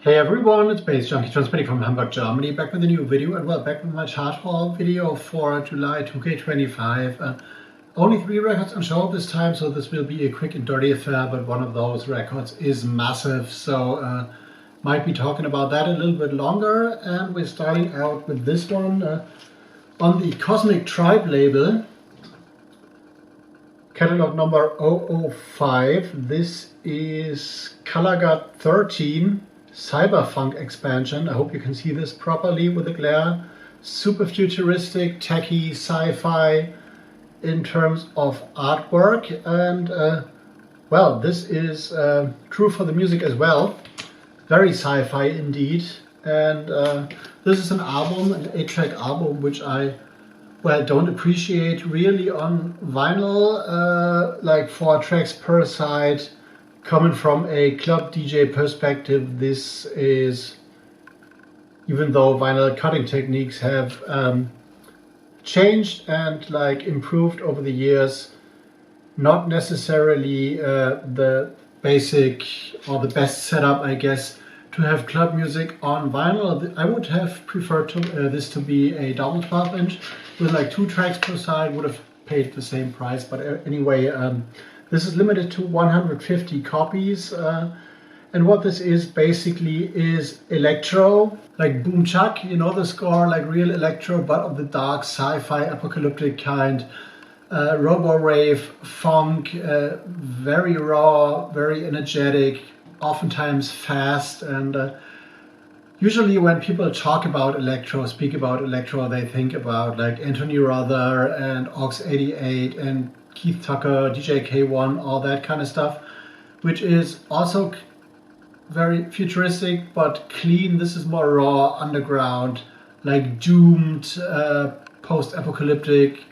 Hey everyone, it's baze.djunkiii transmitting from Hamburg, Germany, back with a new video, and well, back with my chart haul video for July 2K25. Only 3 records on show this time, so this will be a quick and dirty affair, but one of those records is massive, so might be talking about that a little bit longer. And we're starting out with this one on the Cosmic Tribe label, catalog number 005. This is Color 13. Cyberfunk expansion. I hope you can see this properly with the glare. Super futuristic, techy, sci-fi in terms of artwork, and well, this is true for the music as well. Very sci-fi indeed, and this is an album, an 8-track album, which I don't appreciate really on vinyl, like 4 tracks per side. Coming from a club DJ perspective, this is, even though vinyl cutting techniques have changed and improved over the years, not necessarily the basic or the best setup, I guess, to have club music on vinyl. I would have preferred this to be a double 12-inch with 2 tracks per side. Would have paid the same price, but anyway. This is limited to 150 copies, and what this is basically is electro, like boom chuck, you know the score, like real electro, but of the dark sci-fi apocalyptic kind. Robo rave, funk, very raw, very energetic, oftentimes fast, and usually when people talk about electro, speak about electro, they think about Anthony Rother and Aux 88 and Keith Tucker, DJ K1, all that kind of stuff, which is also very futuristic but clean. This is more raw, underground, doomed, post-apocalyptic,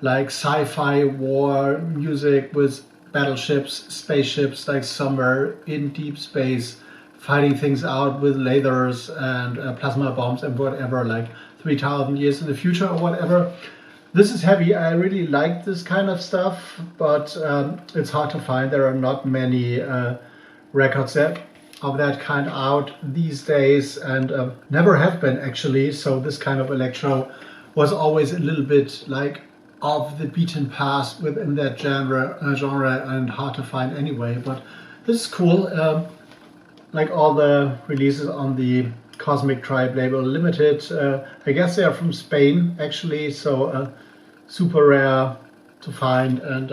sci-fi war music with battleships, spaceships, somewhere in deep space, fighting things out with lasers and plasma bombs and whatever, 3,000 years in the future or whatever. This is heavy. I really like this kind of stuff, but it's hard to find. There are not many records of that kind out these days, and never have been actually. So this kind of electro was always a little bit off the beaten path within that genre and hard to find anyway. But this is cool. Like all the releases on the Cosmic Tribe label, limited. I guess they are from Spain actually, so super rare to find, and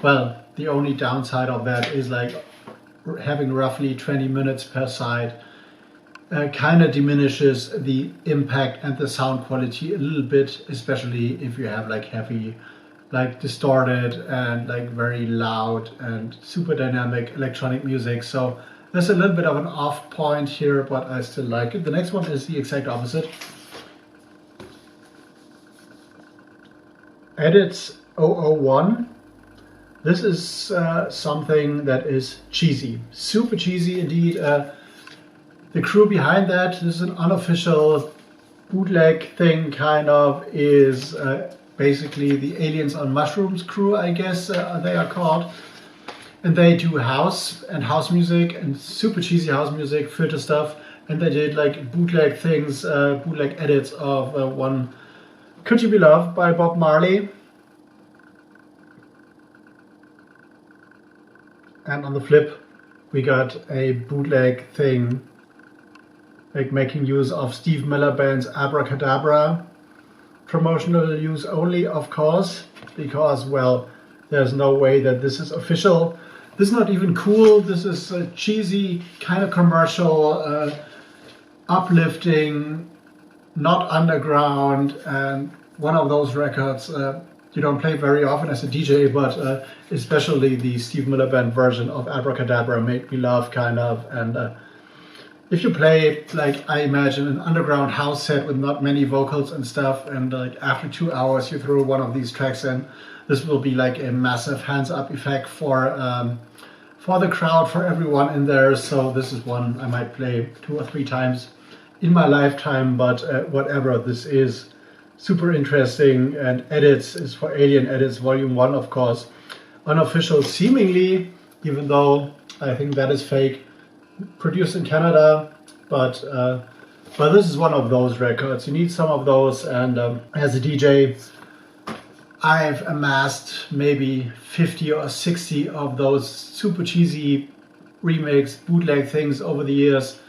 well, the only downside of that is having roughly 20 minutes per side kind of diminishes the impact and the sound quality a little bit, especially if you have heavy, distorted and very loud and super dynamic electronic music. So there's a little bit of an off point here, but I still like it. The next one is the exact opposite. Edits 001. This is something that is cheesy, super cheesy indeed. The crew behind that, this is an unofficial bootleg thing, kind of, is basically the Aliens on Mushrooms crew, I guess they are called. And they do house music and super cheesy house music, filter stuff, and they did bootleg things, bootleg edits of one Could You Be Loved by Bob Marley. And on the flip, we got a bootleg thing, making use of Steve Miller Band's Abracadabra. Promotional use only, of course, because, well, there's no way that this is official. This is not even cool. This is a cheesy, kind of commercial, uplifting, not underground, and one of those records you don't play very often as a DJ, but especially the Steve Miller Band version of Abracadabra, Make Me Love, kind of. And if you play, I imagine, an underground house set with not many vocals and stuff, and after 2 hours you throw one of these tracks in, this will be a massive hands-up effect for the crowd, for everyone in there. So this is one I might play 2 or 3 times in my lifetime, but whatever, this is super interesting. And Edits is for Alien Edits Volume 1, of course. Unofficial, seemingly, even though I think that is fake. Produced in Canada, but this is one of those records. You need some of those, and as a DJ, I've amassed maybe 50 or 60 of those super cheesy remix bootleg things over the years,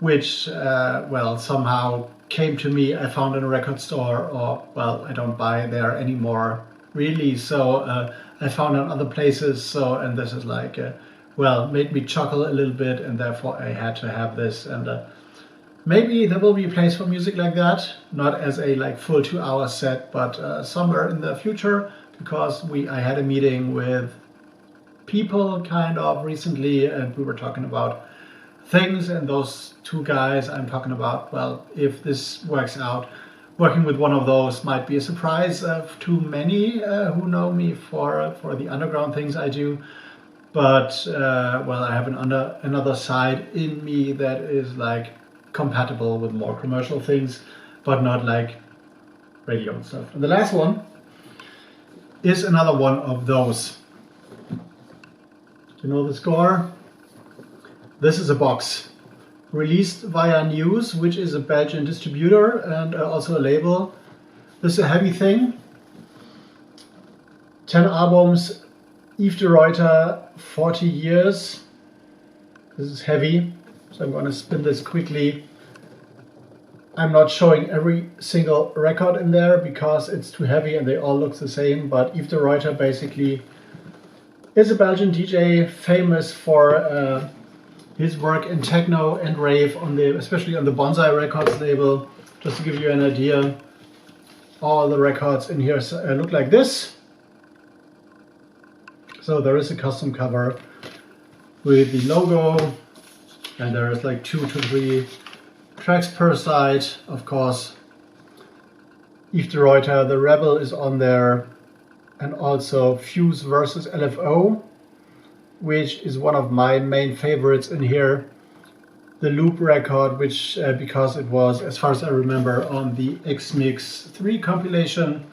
which well, somehow came to me. I found in a record store, or well, I don't buy there anymore really, so I found in other places. So, and this is like well, made me chuckle a little bit, and therefore I had to have this. And maybe there will be a place for music like that, not as a like full 2-hour set, but somewhere in the future, because I had a meeting with people kind of recently, and we were talking about things, and those two guys I'm talking about, well, if this works out, working with one of those might be a surprise to many who know me for the underground things I do. But well, I have another side in me that is like compatible with more commercial things, but not like radio and stuff. And the last one is another one of those. You know the score? This is a box released via News, which is a Belgian distributor and also a label. This is a heavy thing. 10 albums, Yves de Ruyter, 40 years. This is heavy, so I'm going to spin this quickly. I'm not showing every single record in there because it's too heavy and they all look the same, but Yves de Ruyter basically is a Belgian DJ famous for his work in techno and rave, especially on the Bonsai Records label. Just to give you an idea, all the records in here look like this. So there is a custom cover with the logo, and there is like 2 to 3 tracks per side. Of course, Yves de Ruyter, The Rebel is on there, and also Fuse versus LFO, which is one of my main favorites in here. The Loop record, which because it was, as far as I remember, on the X-Mix 3 compilation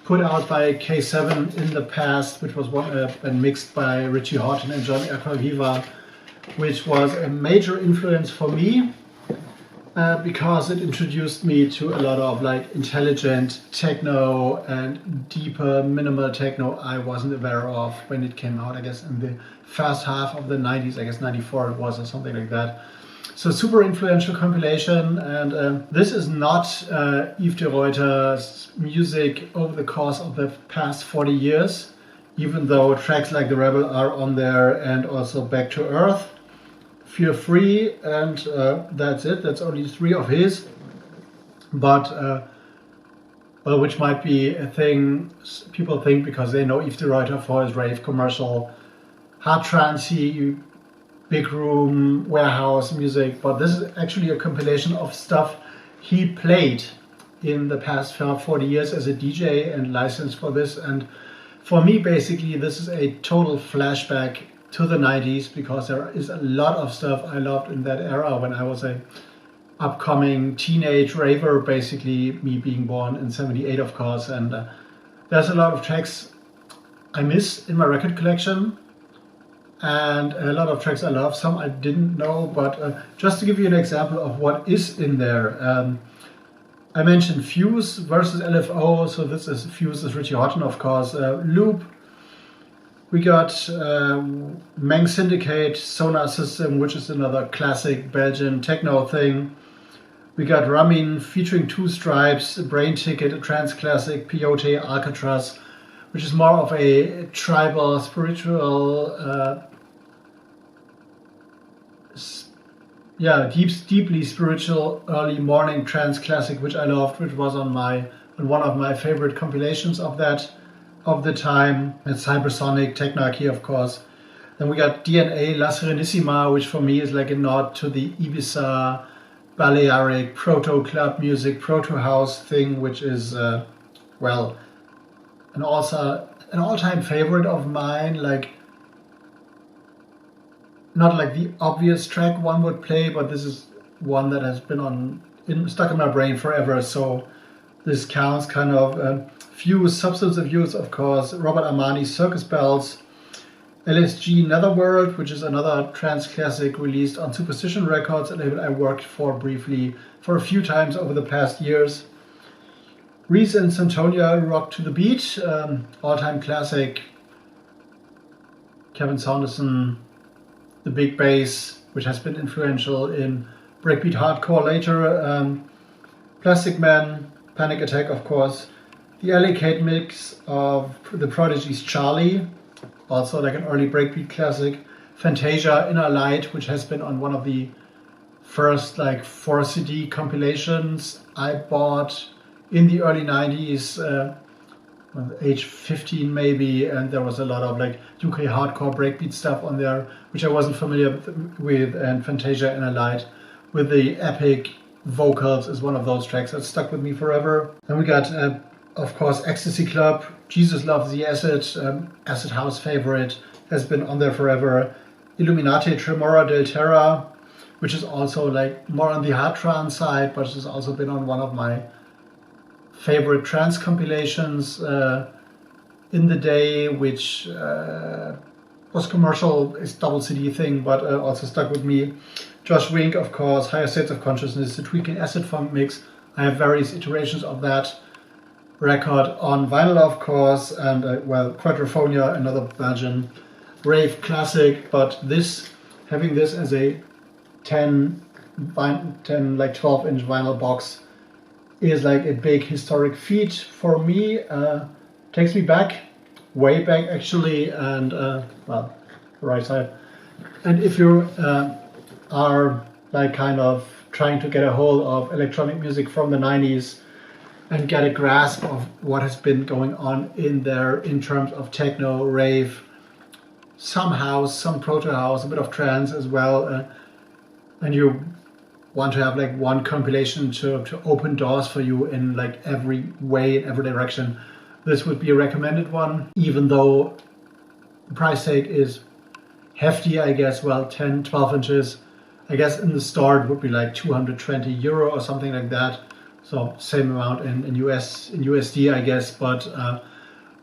put out by K7 in the past, which was and mixed by Richie Houghton and John Acquaviva, which was a major influence for me because it introduced me to a lot of like intelligent techno and deeper minimal techno I wasn't aware of when it came out, I guess in the first half of the 90s, I guess 94 it was or something like that. So super influential compilation, and this is not Yves de Ruyter's music over the course of the past 40 years, even though tracks like The Rebel are on there and also Back to Earth, Feel Free, and that's it. That's only 3 of his, but well, which might be a thing people think because they know Yves de Ruyter for his rave commercial, hard trancey, big room, warehouse music, but this is actually a compilation of stuff he played in the past 40 years as a DJ and licensed for this. And for me, basically, this is a total flashback to the 90s because there is a lot of stuff I loved in that era when I was a upcoming teenage raver, basically me being born in 78, of course. And there's a lot of tracks I miss in my record collection, and a lot of tracks I love, some I didn't know, but just to give you an example of what is in there, I mentioned Fuse versus LFO, so this is Fuse is Richie Houghton, of course. Loop, we got Meng Syndicate, Sonar System, which is another classic Belgian techno thing. We got Ramin featuring Two Stripes, Brain Ticket, a trance classic, Peyote, Alcatraz, which is more of a tribal, spiritual, deeply spiritual early morning trance classic, which I loved, which was on one of my favorite compilations of the time. It's Cybersonic, Technarchy, of course. Then we got DNA, La Serenissima, which for me is like a nod to the Ibiza, Balearic, proto club music, proto house thing, which is well, an all-time favorite of mine. Like, not like the obvious track one would play, but this is one that has been stuck in my brain forever, so this counts. Kind of Fuse, Substance Abuse, of course, Robert Armani's Circus Bells, LSG Netherworld, which is another trance classic released on Superstition Records, a label I worked for briefly for a few times over the past years. Reese and Santonia, Rock to the Beat, all-time classic. Kevin Saunderson, the big bass, which has been influential in breakbeat hardcore later. Plastic Man, Panic Attack, of course. The LA Kate mix of the Prodigy's Charlie, also like an early breakbeat classic. Fantasia, Inner Light, which has been on one of the first like 4 CD compilations I bought in the early 90s, age 15 maybe, and there was a lot of like UK hardcore breakbeat stuff on there, which I wasn't familiar with, and Fantasia, Inner Light, with the epic vocals, is one of those tracks that stuck with me forever. And we got, of course, Ecstasy Club, Jesus Loves the Acid, Acid House favorite, has been on there forever. Illuminate, Tremora del Terra, which is also like more on the hard trance side, but has also been on one of my favorite trance compilations in the day, which was commercial, it's double CD thing, but also stuck with me. Josh Wink, of course, Higher States of Consciousness, the Tweaking Acid Funk mix. I have various iterations of that record on vinyl, of course, and well, Quadrophonia, another Belgian rave classic, but this, having this as a 10 like 12-inch vinyl box is like a big historic feat for me. Takes me back, way back actually, and well, right side. And if you are like kind of trying to get a hold of electronic music from the 90s and get a grasp of what has been going on in there in terms of techno, rave, some house, some proto house, a bit of trance as well, and you want to have like one compilation to open doors for you in like every way, in every direction, this would be a recommended one, even though the price tag is hefty, I guess. Well, 10, 12 inches, I guess in the store it would be like €220 or something like that. So same amount in USD, I guess. But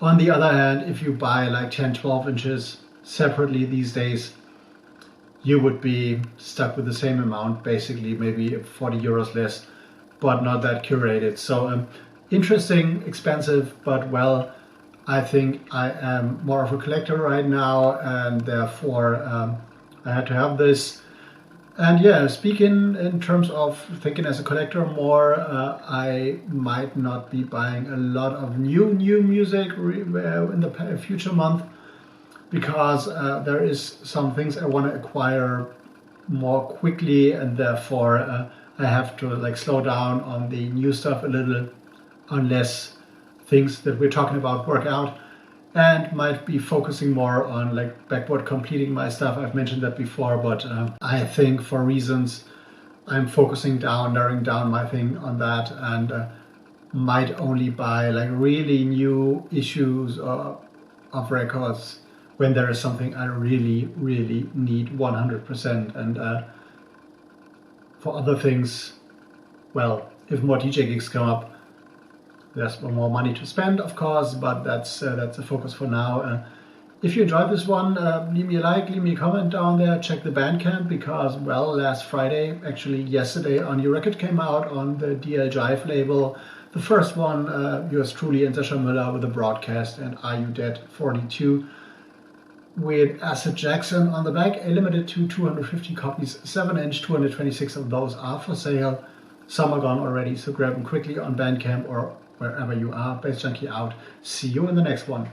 on the other hand, if you buy like 10, 12 inches separately these days, you would be stuck with the same amount, basically, maybe €40 less, but not that curated. So interesting, expensive, but well, I think I am more of a collector right now, and therefore I had to have this. And yeah, speaking in terms of thinking as a collector more, I might not be buying a lot of new music in the future month, because there is some things I want to acquire more quickly, and therefore I have to like slow down on the new stuff a little, unless things that we're talking about work out, and might be focusing more on like backward completing my stuff. I've mentioned that before, but I think for reasons I'm focusing down, narrowing down my thing on that, and might only buy like really new issues of records when there is something I really, really need 100%. And for other things, well, if more DJ gigs come up, there's more money to spend, of course, but that's a focus for now. If you enjoyed this one, leave me a like, leave me a comment down there, check the Bandcamp, because, well, last Friday, actually yesterday, a new record came out on the DL Jive label. The first one, yours truly and Sascha Müller with a broadcast and Are You Dead 42, with Acid Jackson on the back, limited to 250 copies, 7-inch, 226 of those are for sale. Some are gone already, so grab them quickly on Bandcamp or wherever you are. Bass Junkie out. See you in the next one.